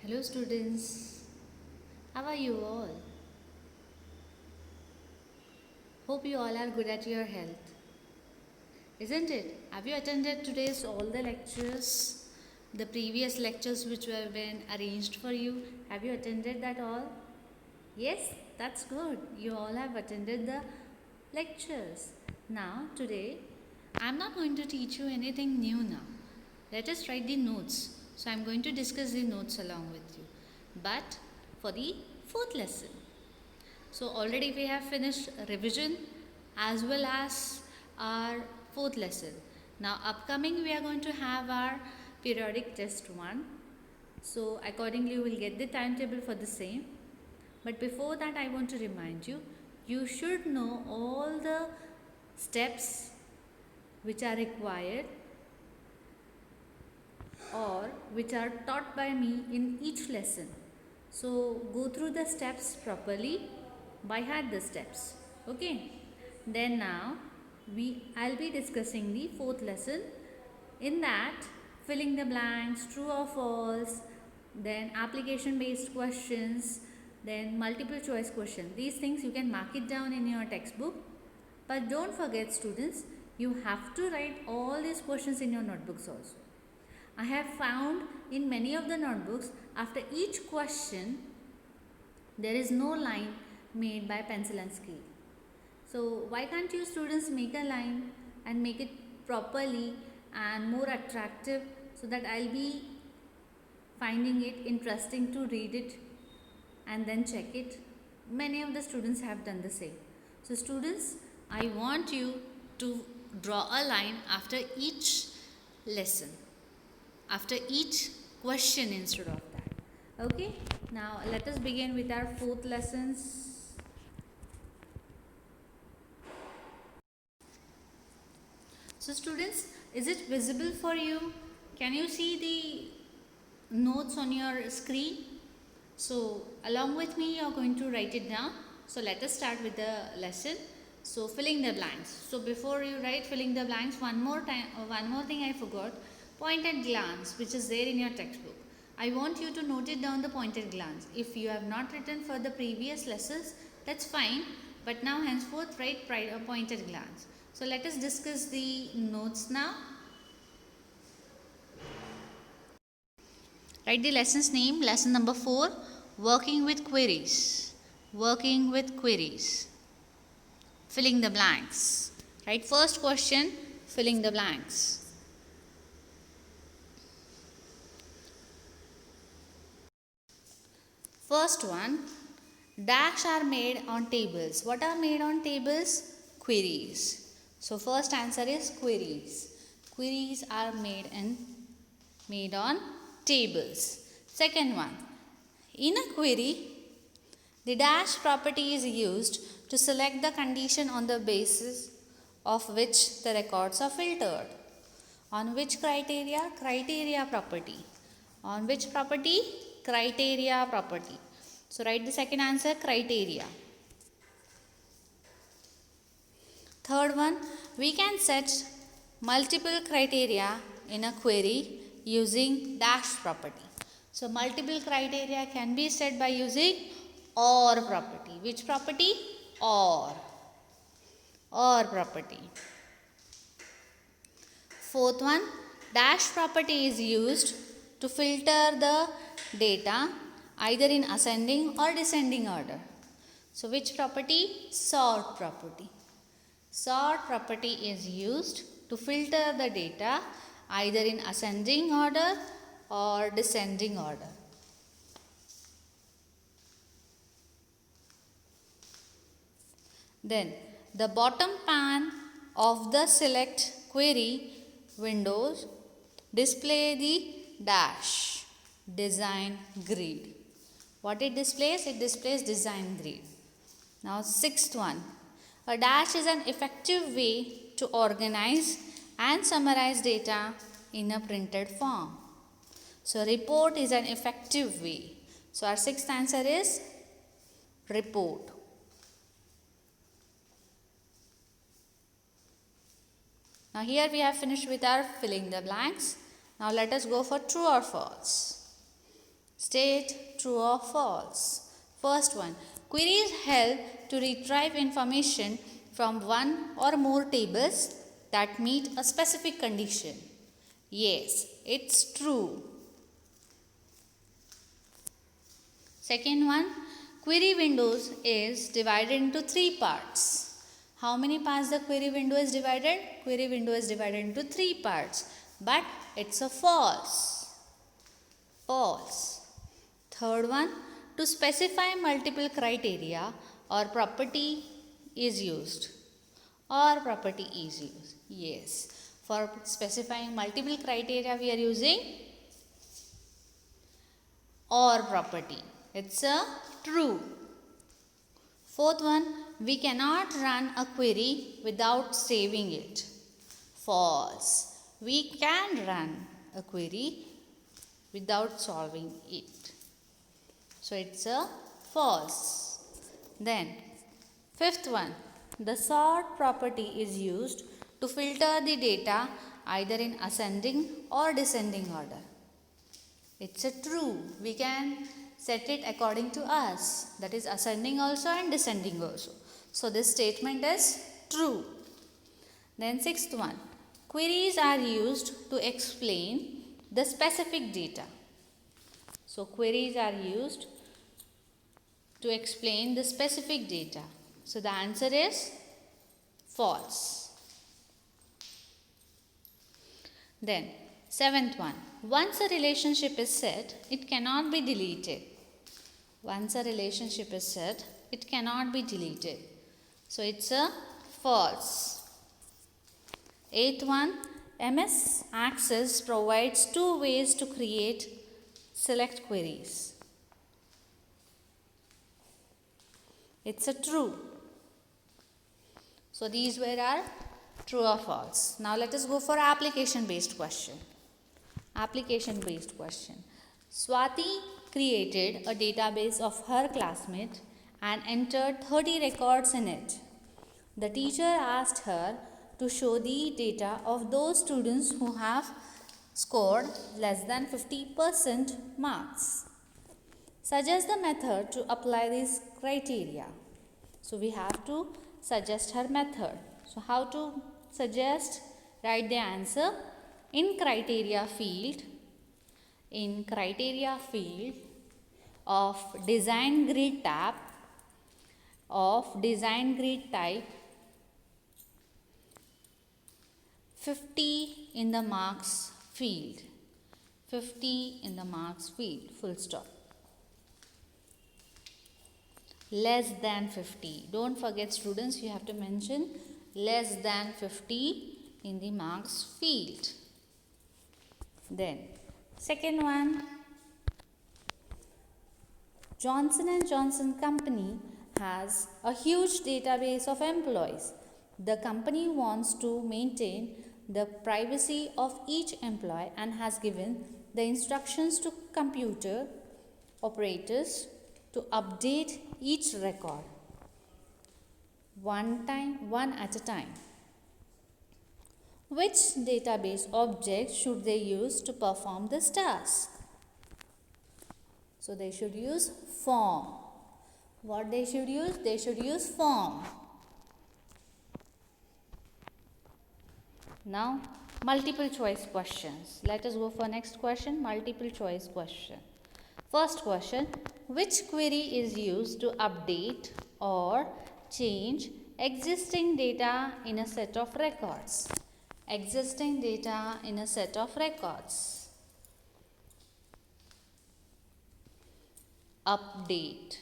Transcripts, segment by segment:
Hello students, how are you all? Hope you all are good at your health, isn't it? Have you attended today's all the lectures, the previous lectures which were been arranged for you? Have you attended that all? Yes, that's good. You all have attended the lectures. Now today I'm not going to teach you anything new now. Let us write the notes. So I'm going to discuss the notes along with you. But for the fourth lesson. So already we have finished revision as well as our fourth lesson. Now upcoming we are going to have our periodic test 1. So accordingly we will get the timetable for the same. But before that I want to remind you, you should know all the steps which are required or which are taught by me in each lesson. So go through the steps properly, by heart the steps. Okay. Then now I'll be discussing the fourth lesson. In that, filling the blanks, true or false, then application based questions, then multiple choice question. These things you can mark it down in your textbook. But don't forget students, you have to write all these questions in your notebooks also. I have found in many of the notebooks, after each question, there is no line made by pencil and scale. So why can't you students make a line and make it properly and more attractive, so that I'll be finding it interesting to read it and then check it. Many of the students have done the same. So students, I want you to draw a line after each lesson, after each question instead of that. Okay, now let us begin with our fourth lessons. So students, is it visible for you? Can you see the notes on your screen? So along with me you are going to write it down. So let us start with the lesson. So filling the blanks. So before you write filling the blanks, one more thing I forgot. Pointed glance, which is there in your textbook. I want you to note it down, the pointed glance. If you have not written for the previous lessons, that's fine. But now henceforth write pointed glance. So let us discuss the notes now. Write the lesson's name, lesson number 4, working with queries. Working with queries. Filling the blanks. Right, first question, filling the blanks. First one, dash are made on tables. What are made on tables? Queries. So first answer is queries. Queries are made on tables. Second one, in a query, the dash property is used to select the condition on the basis of which the records are filtered. On which criteria? Criteria property. On which property? Criteria property. So write the second answer, criteria. Third one, we can set multiple criteria in a query using dash property. So multiple criteria can be set by using OR property. Which property? OR. OR property. Fourth one, dash property is used to filter the data either in ascending or descending order. So which property? Sort property. Sort property is used to filter the data either in ascending order or descending order. Then the bottom pan of the select query windows display the dash design grid. What it displays? It displays design grid. Now sixth one, a dash is an effective way to organize and summarize data in a printed form. So report is an effective way. So our sixth answer is report. Now here we have finished with our filling the blanks. Now let us go for true or false. State true or false. First one, queries help to retrieve information from one or more tables that meet a specific condition. Yes, it's true. Second one, query windows is divided into three parts. How many parts the query window is divided? Query window is divided into three parts, but it's a false. False. Third one, to specify multiple criteria or property is used. Or property is used. Yes. For specifying multiple criteria we are using or property. It's a true. Fourth one, we cannot run a query without saving it. False. We can run a query without solving it. So it's a false. Then fifth one, the sort property is used to filter the data either in ascending or descending order. It's a true. We can set it according to us. That is ascending also and descending also. So this statement is true. Then sixth one, queries are used to explain the specific data. So queries are used to explain the specific data. So the answer is false. Then seventh one, once a relationship is set, it cannot be deleted. Once a relationship is set, it cannot be deleted. So it's a false. Eighth one, MS Access provides two ways to create select queries. It's a true. So these were our true or false. Now let us go for application based question. Application based question. Swati created a database of her classmates and entered 30 records in it. The teacher asked her to show the data of those students who have scored less than 50% marks. Suggest the method to apply these criteria. So we have to suggest her method. So how to suggest? Write the answer in criteria field. In criteria field of design grid tab of design grid type, 50 in the marks field. 50 in the marks field. Full stop. Less than 50. Don't forget students, you have to mention less than 50 in the marks field. Then second one, Johnson & Johnson company has a huge database of employees. The company wants to maintain the privacy of each employee and has given the instructions to computer operators to update each record one at a time. Which database object should they use to perform this task? So they should use form. What they should use? They should use form. Now multiple choice questions. Let us go for next question, multiple choice question. First question, which query is used to update or change existing data in a set of records? Existing data in a set of records. Update.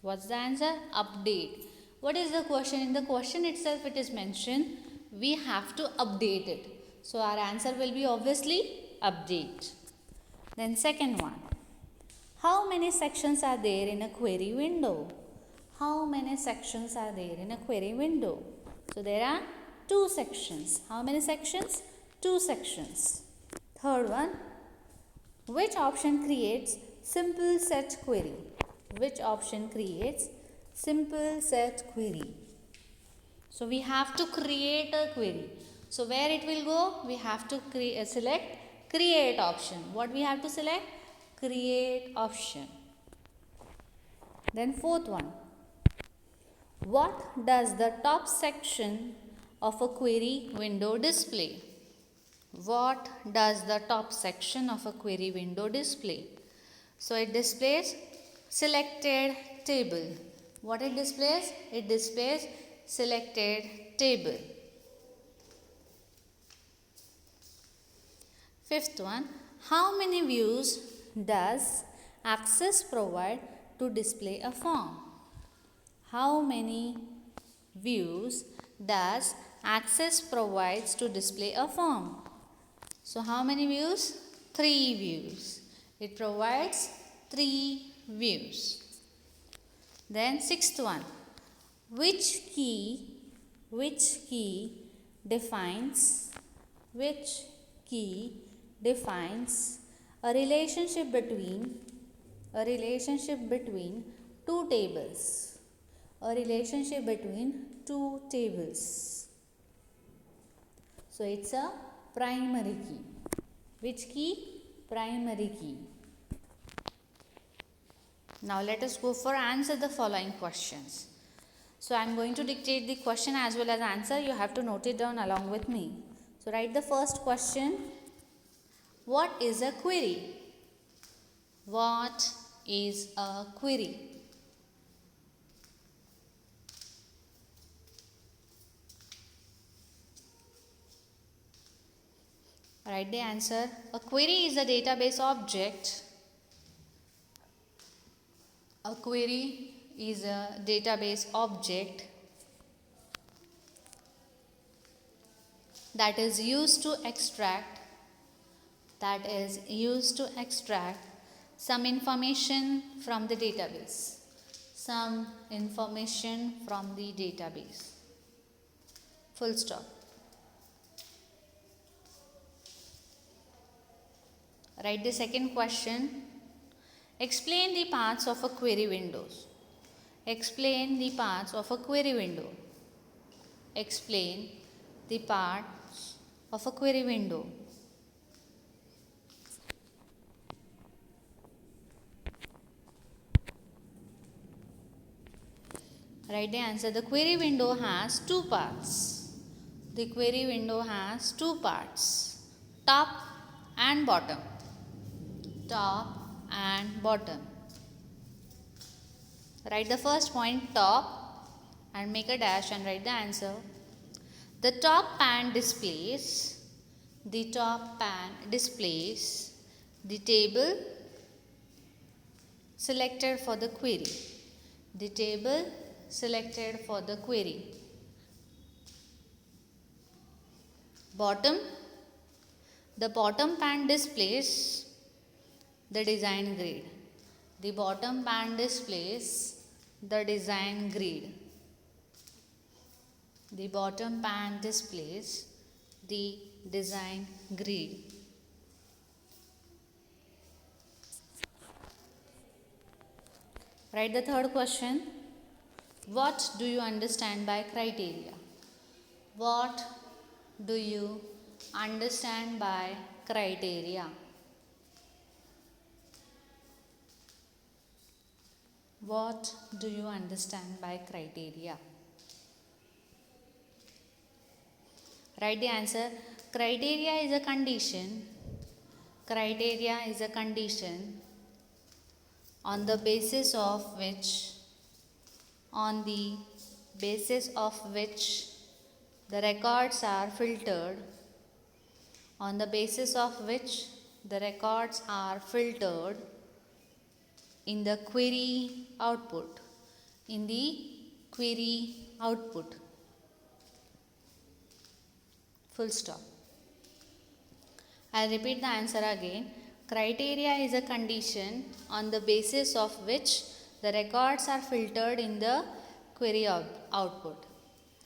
What's the answer? Update. What is the question? In the question itself it is mentioned we have to update it. So our answer will be obviously update. Then second one. How many sections are there in a query window? How many sections are there in a query window? So there are 2 sections. How many sections? 2 sections. Third one, which option creates simple set query? Which option creates simple set query? So we have to create a query. So where it will go? We have to select create option. What we have to select? create option. Then fourth one, what does the top section of a query window display? What does the top section of a query window display? So it displays selected table. What it displays? It displays selected table. Fifth one, how many views does Access provide to display a form? How many views does Access provides to display a form? So how many views? 3 views. It provides 3 views. Then sixth one, which key defines a relationship between two tables? A relationship between two tables. So it's a primary key. Which key? Primary key. Now let us go for answer the following questions. So I am going to dictate the question as well as answer. You have to note it down along with me. So write the first question. What is a query? What is a query? Write the answer. A query is a database object. A query is a database object that is used to extract some information from the database. Full stop. Write the second question. Explain the parts of a query window. Explain the parts of a query window. Explain the parts of a query window. Write the answer. The query window has two parts. The query window has two parts. Top and bottom. Top and bottom. Write the first point, top, and make a dash and write the answer. The top pan displays the table selected for the query. The table selected for the query. Bottom. The bottom pan displays the design grid. The bottom pan displays the design grid. The bottom pan displays the design grid. Write the third question. What do you understand by criteria? What do you understand by criteria? What do you understand by criteria? Write the answer. Criteria is a condition. Criteria is a condition on the basis of which the records are filtered. On the basis of which the records are filtered in the query output. In the query output. Full stop. I'll repeat the answer again. Criteria is a condition on the basis of which the records are filtered in the query output.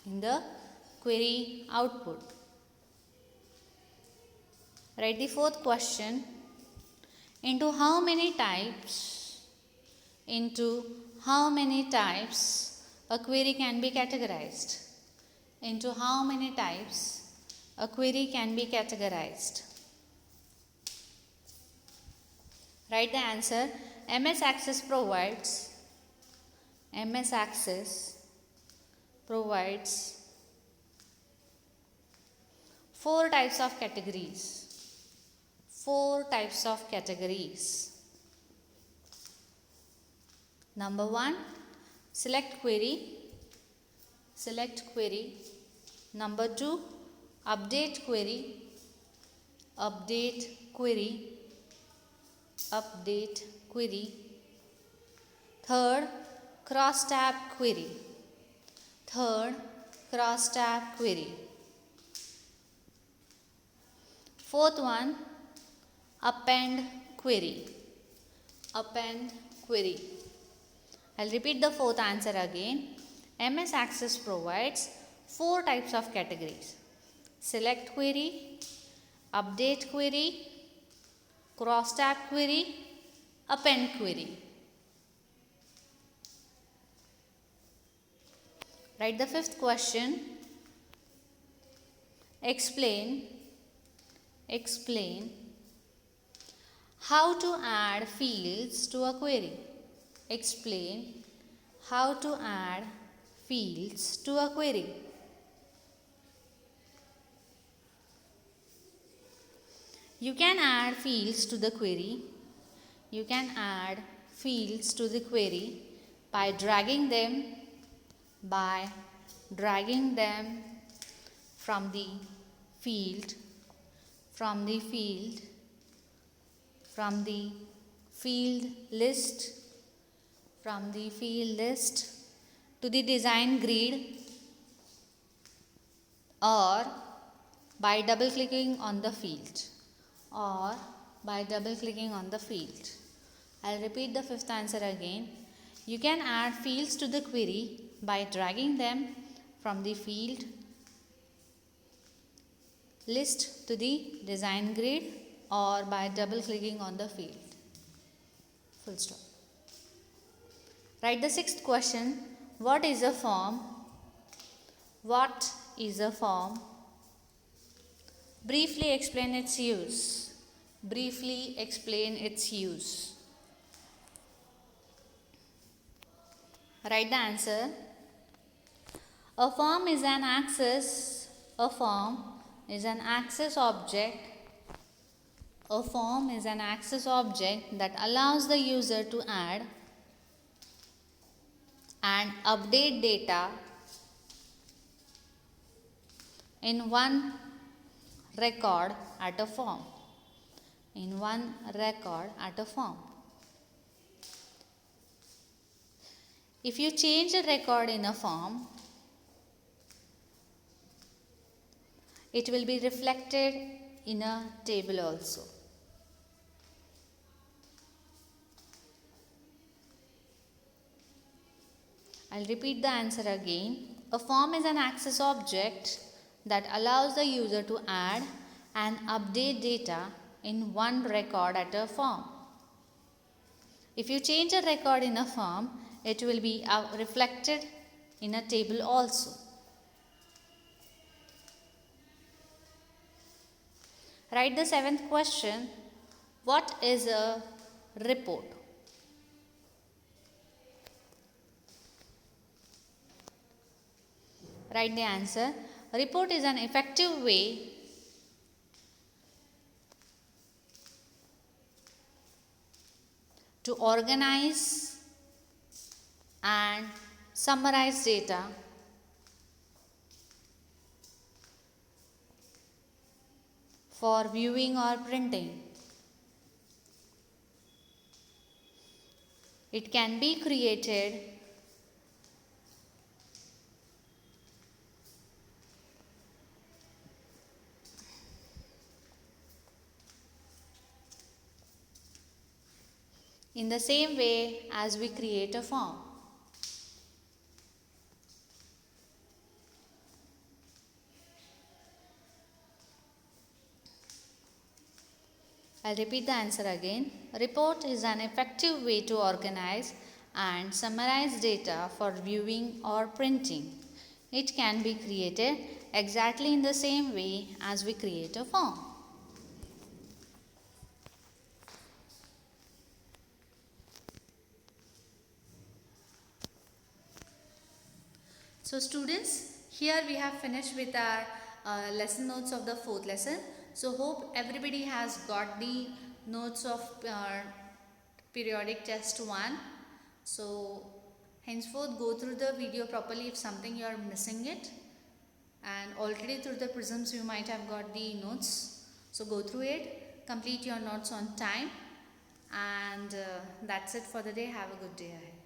In the query output. Write the fourth question. Into how many types a query can be categorized? Into how many types a query can be categorized? Write the answer. MS Access provides four types of categories. Number 1, select query. Number 2, update query. Third, cross-tab query. Fourth one, append query. I'll repeat the fourth answer again. MS Access provides four types of categories: select query, update query, cross-tab query, append query. Write the fifth question. Explain how to add fields to a query. You can add fields to the query by dragging them from the field list to the design grid, or by double clicking on the field. I'll repeat the fifth answer again. You can add fields to the query by dragging them from the field list to the design grid, or by double clicking on the field. Full stop. Write the sixth question. What is a form? Briefly explain its use. Write the answer. A form is an access object that allows the user to add and update data in one record at a form. If you change a record in a form, it will be reflected in a table also. I'll repeat the answer again. A form is an access object that allows the user to add and update data in one record at a form. If you change a record in a form, it will be reflected in a table also. Write the seventh question. What is a report? Write the answer. A report is an effective way to organize and summarize data for viewing or printing. It can be created in the same way as we create a form. I'll repeat the answer again. A report is an effective way to organize and summarize data for viewing or printing. It can be created exactly in the same way as we create a form. So students, here we have finished with our lesson notes of the fourth lesson. So hope everybody has got the notes of periodic test 1. So henceforth go through the video properly if something you are missing it, and already through the prisms you might have got the notes. So go through it, complete your notes on time, and that's it for the day. Have a good day ahead.